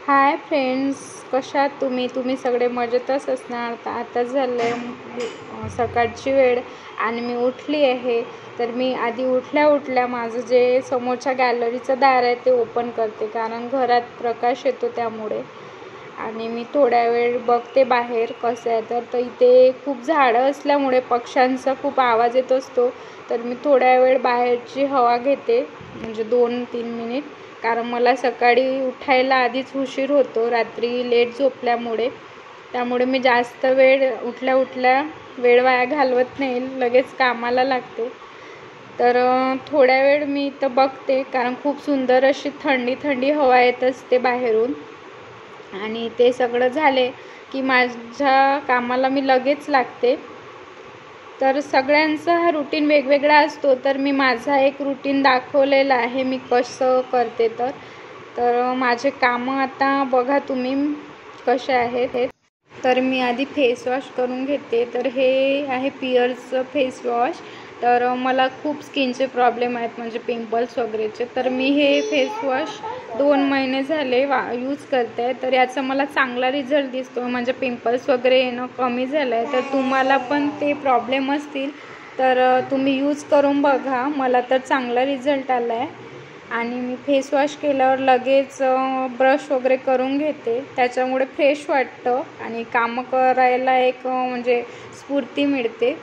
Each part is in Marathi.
हाय फ्रेंड्स, कशा आहात तुम्ही सगळे मजेतच असणार. आता झालं सकाळची वेळ आणि मी उठली आहे. तर मी आधी उठल्या माझं जे समोरच्या गॅलरीचं दार आहे ते ओपन करते, कारण घरात प्रकाश येतो त्यामुळे. आणि मी थोड्या वेळ बघते बाहेर कसं आहे. तर इथे खूप झाडं असल्यामुळे पक्ष्यांचा खूप आवाज येत असतो. तर मी थोड्या वेळ बाहेरची हवा घेते, म्हणजे 2-3 मिनिट, कारण मला सकाळी उठायला आधीच उशीर होतो रात्री लेट झोपल्यामुळे. त्यामुळे मी जास्त वेळ उठल्या वेळ वाया घालवत नाही, लगेच कामाला लागते. तर थोड्या वेळ मी इथं बघते, कारण खूप सुंदर अशी थंडी हवा येत असते बाहेरून. आणि ते सगळं झाले की माझ्या कामाला मी लगेच लागते. तर सगळ्यांचा हा रुटीन वेगवेगळा असतो. तर मी माझा एक रुटीन दाखवलेला आहे, मी कसं करते. तर माझे कामं आता बघा तुम्ही कसे आहेत. तर मी आधी फेसवॉश करून घेते. तर हे आहे पिअर्सचं फेसवॉश. तर मला खूप स्किनचे प्रॉब्लेम आहेत, म्हणजे पिंपल्स वगैरेचे. तर मी हे फेसवॉश 2 महिने झाले यूज करते आहे. तर याचा मला चांगला रिझल्ट दिसतो, म्हणजे पिंपल्स वगैरे येणं कमी झालं आहे. तर तुम्हाला पण ते प्रॉब्लेम असतील तर तुम्ही यूज करून बघा. मला तर चांगला रिझल्ट आला आहे. आणि मी फेसवॉश केल्यावर लगेच ब्रश वगैरे करून घेते, त्याच्यामुळे फ्रेश वाटतं आणि कामं करायला एक म्हणजे स्फूर्ती मिळते.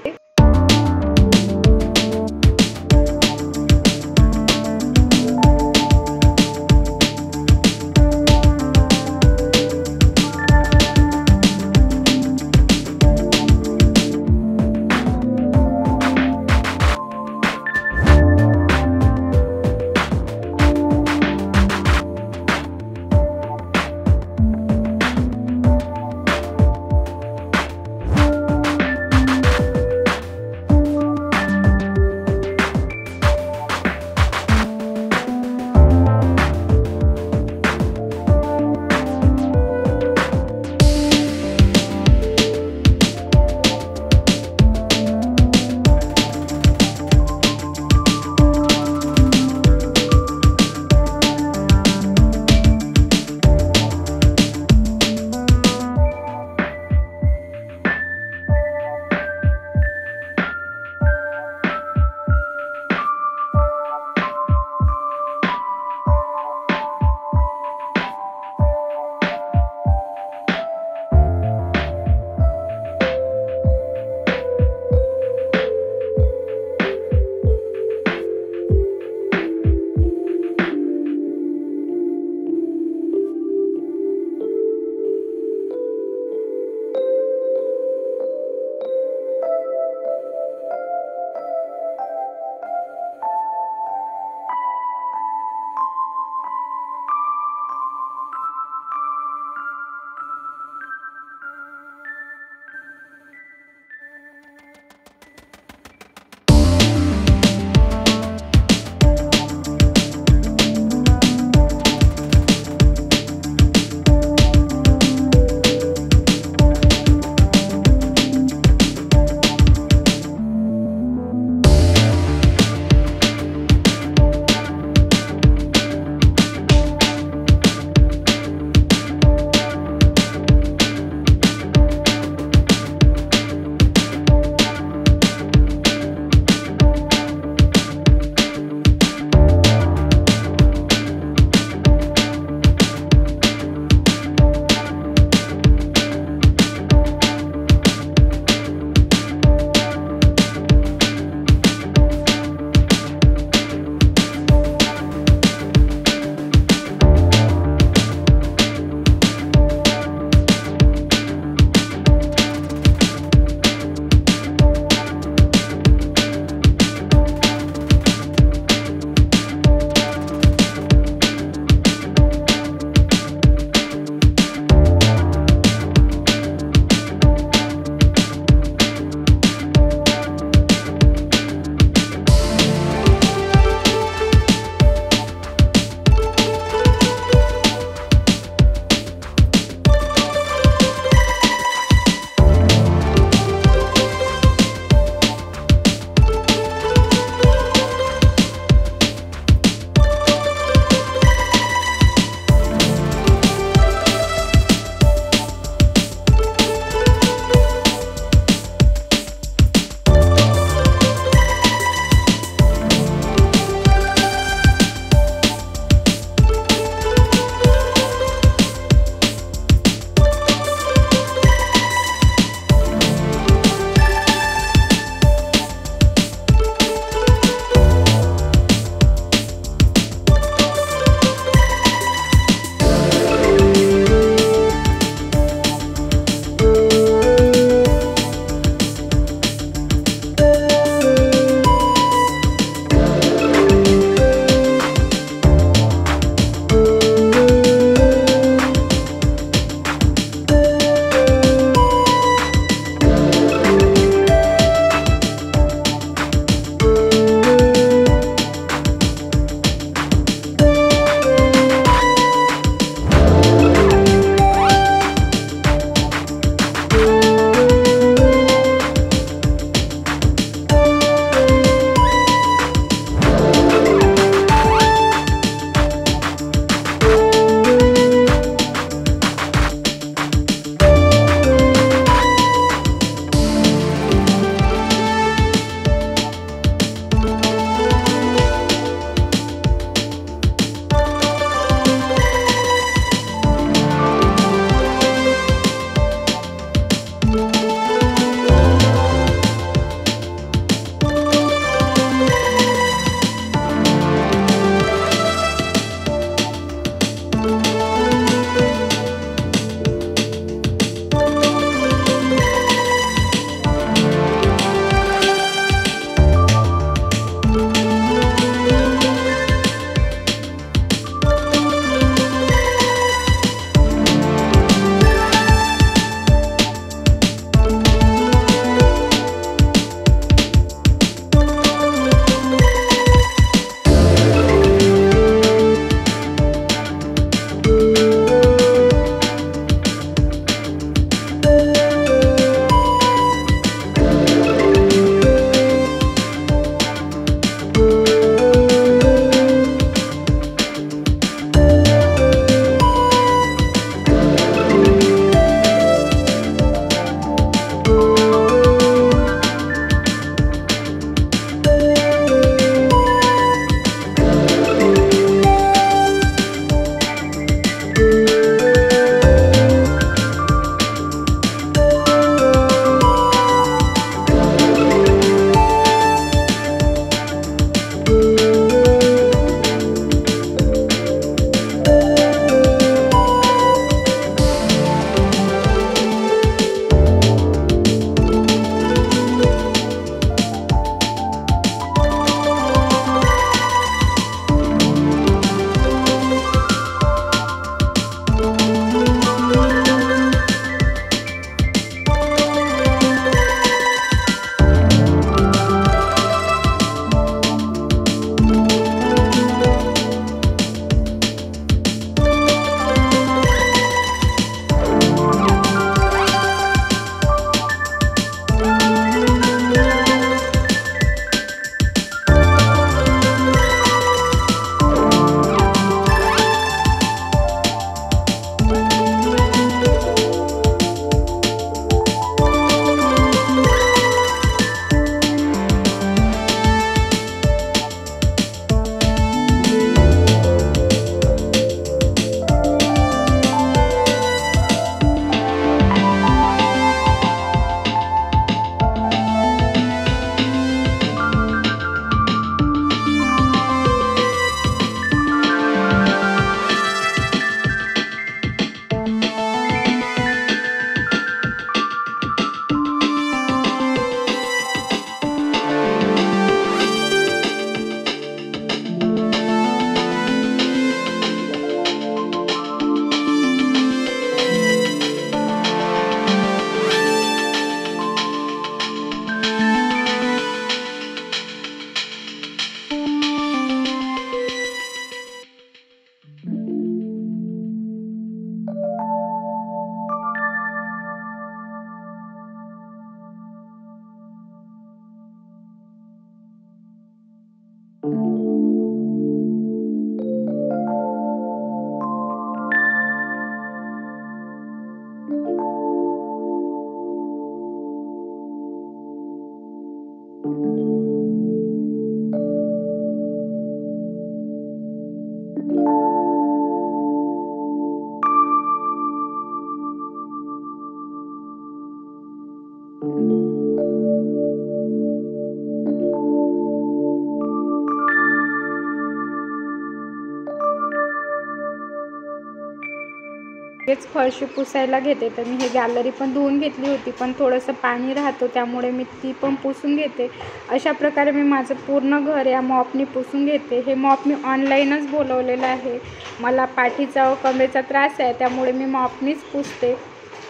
हेच फरशी पुसायला घेते. तर मी हे गॅलरी पण धुवून घेतली होती, पण थोडंसं पाणी राहतं त्यामुळे मी ती पण पुसून घेते. अशा प्रकारे मी माझं पूर्ण घर या मॉपनी पुसून घेते. हे मॉप मी ऑनलाईनच बोलवलेलं आहे. मला पाठीचा व कमरेचा त्रास आहे त्यामुळे मी मॉपनीच पुसते.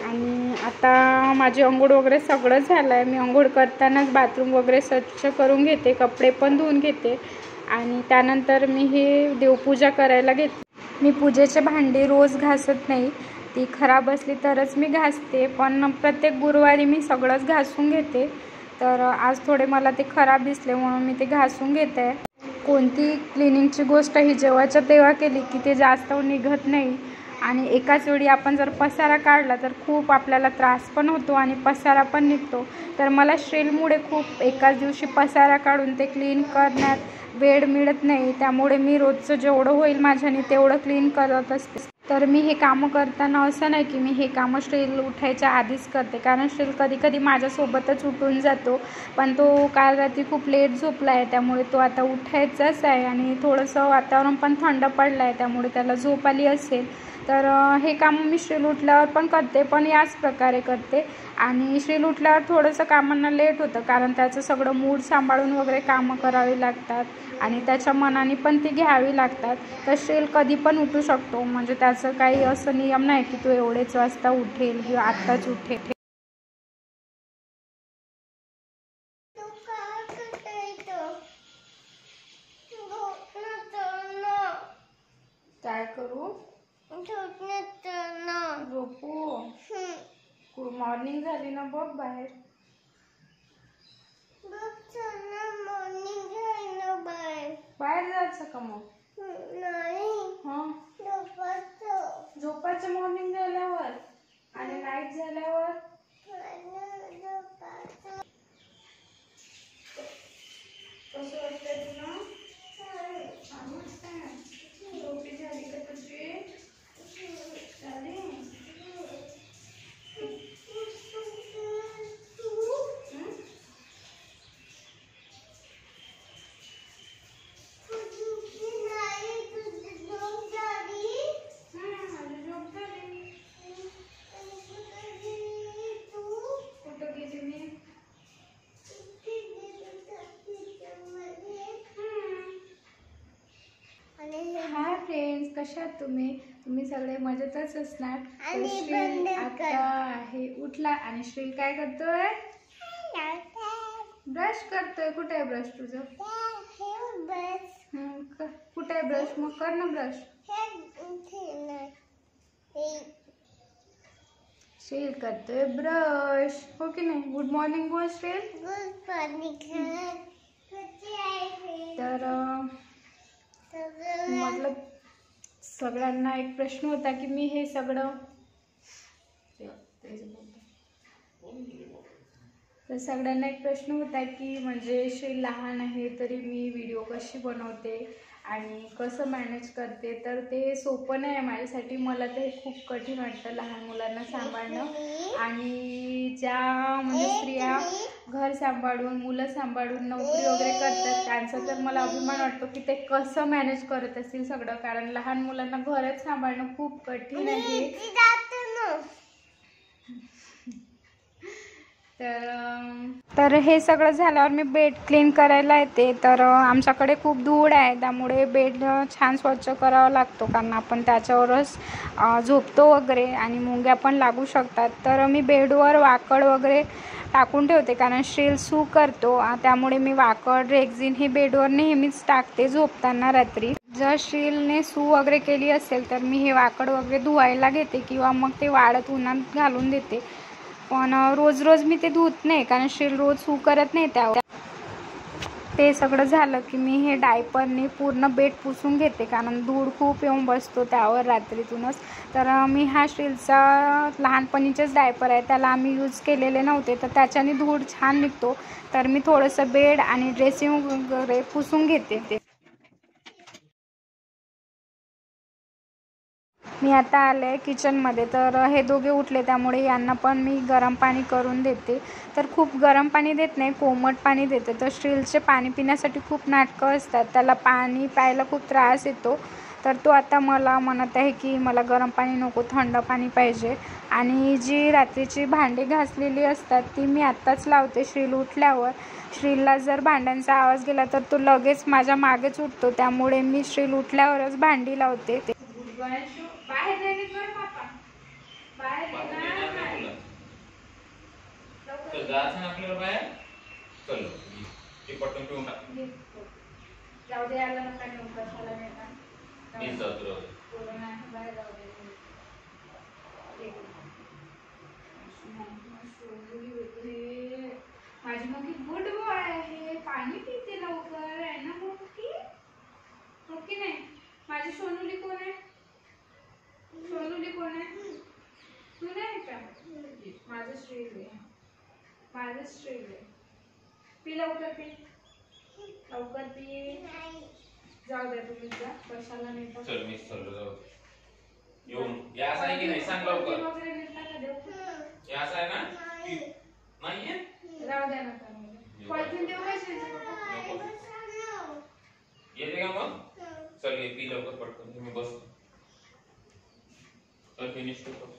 आणि आता माझी अंघोळ वगैरे सगळं झालं आहे. मी अंघोळ करतानाच बाथरूम वगैरे स्वच्छ करून घेते, कपडे पण धुवून घेते आणि त्यानंतर मी हे देवपूजा करायला घेते. मी पूजेचे भांडी रोज घासत नाही, ती खराब असली तरच मी घासते, पण प्रत्येक गुरुवारी मी सगळंच घासून घेते. तर आज थोडे मला ते खराब दिसले म्हणून मी ते घासून घेते. कोणती क्लिनिंगची गोष्ट ही जेव्हाच्या तेव्हा केली की ते जास्त निघत नाही आणि एकाच वेळी आपण जर पसारा काढला तर खूप आपल्याला त्रास पण होतो आणि पसारा पण निघतो. तर मला श्रीलमुळे खूप एकाच दिवशी पसारा काढून ते क्लीन करण्यात वेळ मिळत नाही, त्यामुळे मी रोजचं जेवढं होईल माझ्याने तेवढं क्लीन करत असते. तर मी हे कामं करताना असं नाही की मी हे कामं श्रील उठायच्या आधीच करते, कारण श्रील कधी कधी माझ्यासोबतच उठून जातो, पण तो काल रात्री खूप लेट झोपला आहे त्यामुळे तो आता उठायचाच आहे आणि थोडंसं वातावरण पण थंड पडलं आहे त्यामुळे त्याला झोप आली असेल. तर हे काम मी श्रील उठल्यावर पण करते, पण याच प्रकारे करते. आणि श्रील उठल्यावर थोडंसं कामांना लेट होतं कारण त्याचं सगळं मूड सांभाळून वगैरे कामं करावी लागतात आणि त्याच्या मनाने पण ती घ्यावी लागतात. तर श्रील कधी पण उठू शकतो, म्हणजे त्याचं काही असं नियम नाही की तो एवढेच वाजता उठेल किंवा आत्ताच उठेल. काय करू? झोपू? गुड मॉर्निंग झाली ना, बघ बाहेर. बाहेर जायचं का मग? हां, झोपायचं मॉर्निंग झाल्यावर आणि नाईट झाल्यावर. कसं वाटतंय तुला? छान वाटतंय. झोपी झाली का तुझी? झाली. हाय फ्रेंड्स, कशा आहात तुम्ही सगळे मजेतच असणार. श्रील आता आहे उठला आणि श्रील काय करतोय? ब्रश करतोय. कुठे आहे ब्रश तुझं? कुठे आहे ब्रश? मग कर ना ब्रश. श्रील करतोय ब्रश, हो की नाही? गुड मॉर्निंग बोल श्रील. Good morning. तर मतलब सगळ्यांना एक प्रश्न होता की मी हे सगळं तर सगळ्यांना एक प्रश्न होता की म्हणजे श्री लहान आहे तरी मी व्हिडिओ कशी बनवते आणि कसं मॅनेज करते. तर ते सोपं नाही आहे माझ्यासाठी. मला ते खूप कठीण वाटतं लहान मुलांना सांभाळणं. आणि ज्या म्हणजे स्त्रिया घर सांभाळून मुलं सांभाळून नोकरी वगैरे करतात त्यांचा तर मला अभिमान वाटतो की ते कसं मॅनेज करत असतील सगळं, कारण लहान मुलांना घरच सांभाळणं खूप कठीण आहे. तर हे सगळं झाल्यावर मी बेड क्लीन करायला येते. तर आमच्याकडे खूप धूळ आहे त्यामुळे बेड छान स्वच्छ करावा लागतो, कारण आपण त्याच्यावरच झोपतो वगैरे आणि मुंग्या पण लागू शकतात. तर मी बेडवर वाकड वगैरे टाकून ठेवते, कारण श्रील सू करतो त्यामुळे मी वाकड रेक्झिन हे बेडवर नेहमीच टाकते झोपताना रात्री. जर श्रीलने सू वगैरे केली असेल तर मी हे वाकड वगैरे धुवायला घेते किंवा मग ते वाळत उन्हात घालून देते. पण रोज रोज मी ते धुत नाही, कारण श्रील रोज सू करत नाही त्यावर. ते सगळं झालं की मी हे डायपरने पूर्ण बेड पुसून घेते, कारण धूळ खूप येऊन बसतो त्यावर रात्रीतूनच. तर मी हा श्रीलचा लहानपणीचेच डायपर आहे, त्याला आम्ही यूज केलेले नव्हते तर त्याच्याने धूळ छान निघतो. तर मी थोडंसं बेड आणि ड्रेसिंग वगैरे पुसून घेते. मी आता आले किचनमध्ये. तर हे दोघे उठले त्यामुळे यांना पण मी गरम पाणी करून देते. तर खूप गरम पाणी देत नाही, कोमट पाणी देते. तर श्रीलचे पाणी पिण्यासाठी खूप नाटकं असतात, त्याला पाणी प्यायला खूप त्रास येतो. तर तो आता मला म्हणत आहे की मला गरम पाणी नको, थंड पाणी पाहिजे. आणि जी रात्रीची भांडी घासलेली असतात ती मी आत्ताच लावते श्रील उठल्यावर. श्रीलला जर भांड्यांचा आवाज गेला तर तो लगेच माझ्या मागेच उठतो, त्यामुळे मी श्रील उठल्यावरच भांडी लावते. बाहेर जाऊ दे, आला नका नेऊ कशाला माझी मोठी गुड बॉय आहे, पाणी पिते लवकर आहे ना मोठी, हो की नाही? माझी सोनूली कोण आहे? सोनूली कोण आहे? तू नाही का? माझं श्रील आहे, माझं श्रील आहे. पी लवकर, पी लवकर, पी. जाऊ दे तुम्ही जा, कशाला नाही. चल मी चाललो, जाऊ येऊन या आहे की नाही सांग लवकर. या आहे ना? नाहीये, राहू द्या नका. पॉलिथिन देऊ का येते का मग? चल ये, पी लवकर पटकन. तुम्ही बस, चल फिनिश कर पटकन.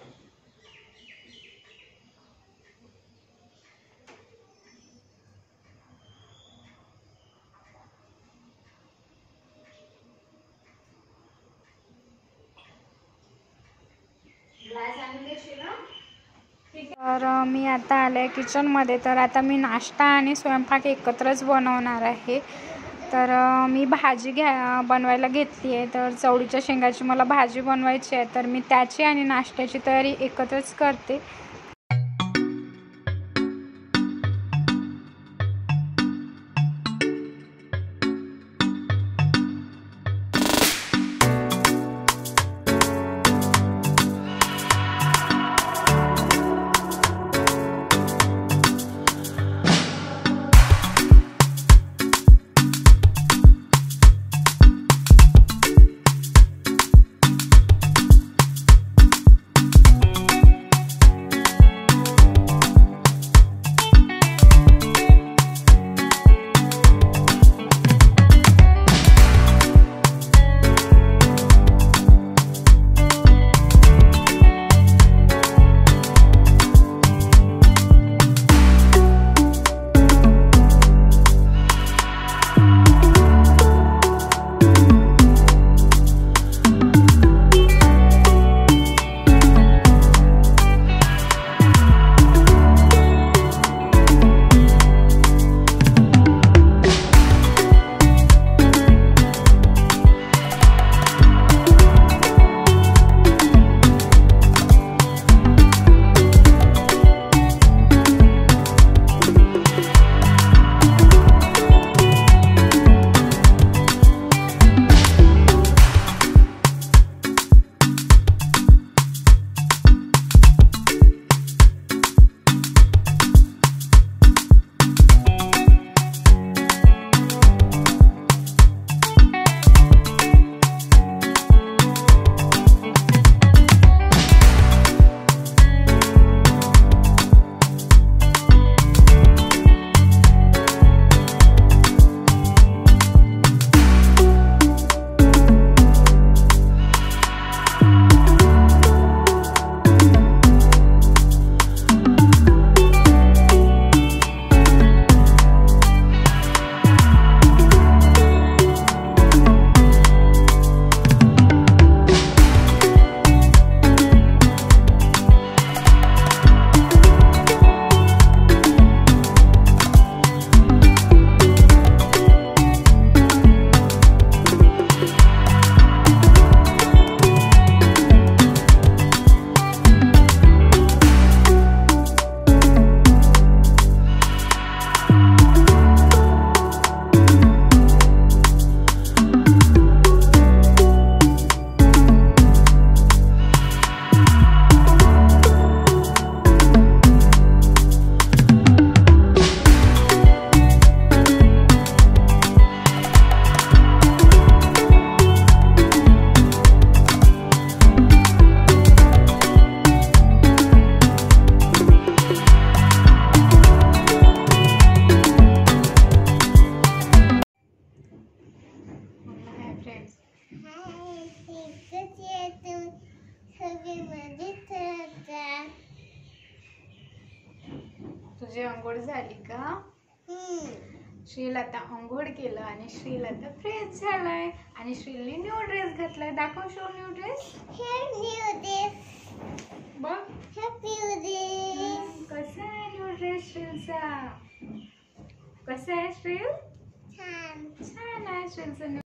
तर मी आता आले किचनमध्ये. तर आता मी नाश्ता आणि स्वयंपाक एकत्रच बनवणार आहे. तर मी भाजी बनवायला घेतली आहे. तर चवळीच्या शेंगाची मला भाजी बनवायची आहे, तर मी त्याची आणि नाश्त्याची तयारी एकत्रच करते. तुझी अंघोळ झाली का? श्रील आता अंघोळ केलं आणि श्रील आता फ्रेश झालाय आणि श्रीलने न्यू ड्रेस घातलाय. दाखव शो न्यू ड्रेस. बघ कसा आहे न्यू ड्रेस श्रीलचा. कसा आहे श्रील? छान आहे श्रीलचा न्यू.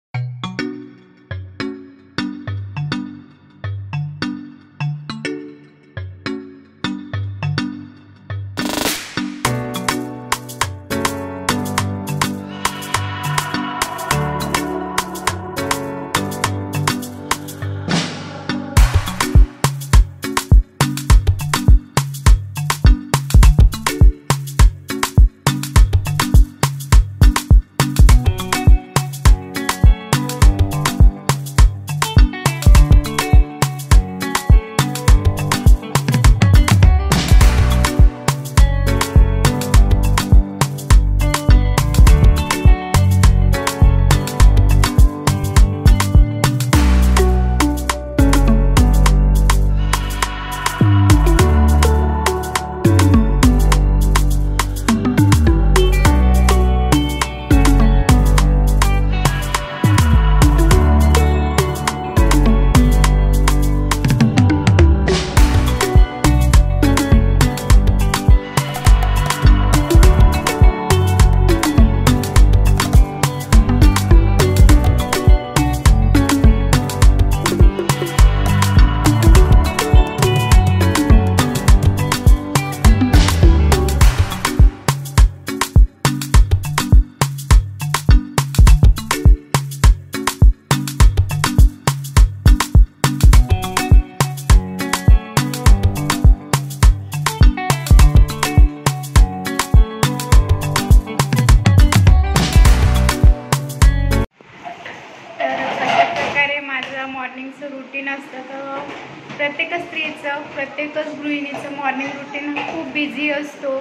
मॉर्निंगचं रुटीन असतं. तर प्रत्येक स्त्रीचं प्रत्येकच गृहिणीचं मॉर्निंग रुटीन खूप बिझी असतो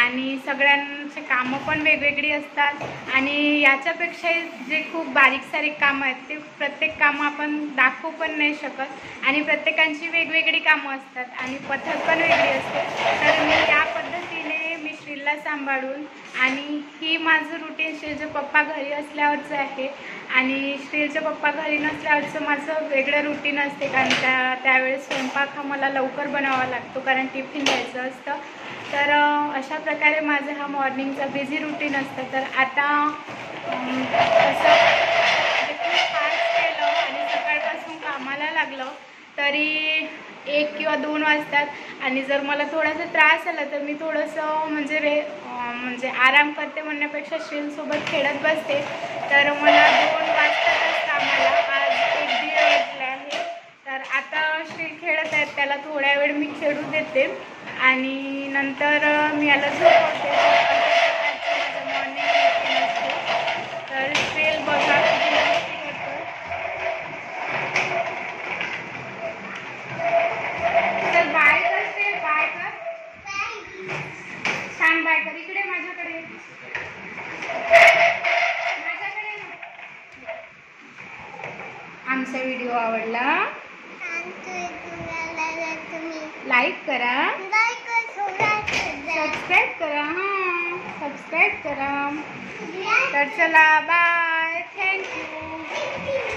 आणि सगळ्यांचे कामं पण वेगवेगळी असतात आणि याच्यापेक्षा जे खूप बारीक सारीक कामं आहेत ते प्रत्येक कामं आपण दाखवू पण नाही शकत आणि प्रत्येकांची वेगवेगळी कामं असतात आणि पद्धत पण वेगळी असते. तर मी या पद्धतीने श्रीलला सांभाळून आणि ही माझं रुटीन श्रीलचे पप्पा घरी असल्यावरचं आहे आणि श्रीलचे पप्पा घरी नसल्यावरचं माझं वेगळं रुटीन असते कारण त्यावेळेस स्वयंपाक हा मला लवकर बनावा लागतो कारण टिफिन द्यायचं असतं. तर अशा प्रकारे माझं हा मॉर्निंगचा बिझी रुटीन असतं. तर आता असं खूप फास्ट केलं आणि सकाळपासून कामाला लागलं तरी 1 किंवा 2 वाजतात आणि जर मला थोडासा त्रास आला तर मी थोडंसं म्हणजे आराम करते म्हणण्यापेक्षा श्रीलसोबत खेळत बसते. तर मला 2 वाजतातच कामाला. आज 1-1:30 वाजले आहे. तर आता श्रील खेळत आहेत त्याला थोड्या वेळ मी खेळू देते आणि नंतर मी याला झोपवते. माझं मॉर्निंग रुटीन असते. तर श्रील बघा किती मस्ती करतो. चल बाय कर श्रील, बाय कर. छान बाय कर. इकडे माझ्याकडे आमचा व्हिडिओ आवडला लाईक करा, सबस्क्राईब करा. सबस्क्राईब करा. तर चला बाय. थँक्यू.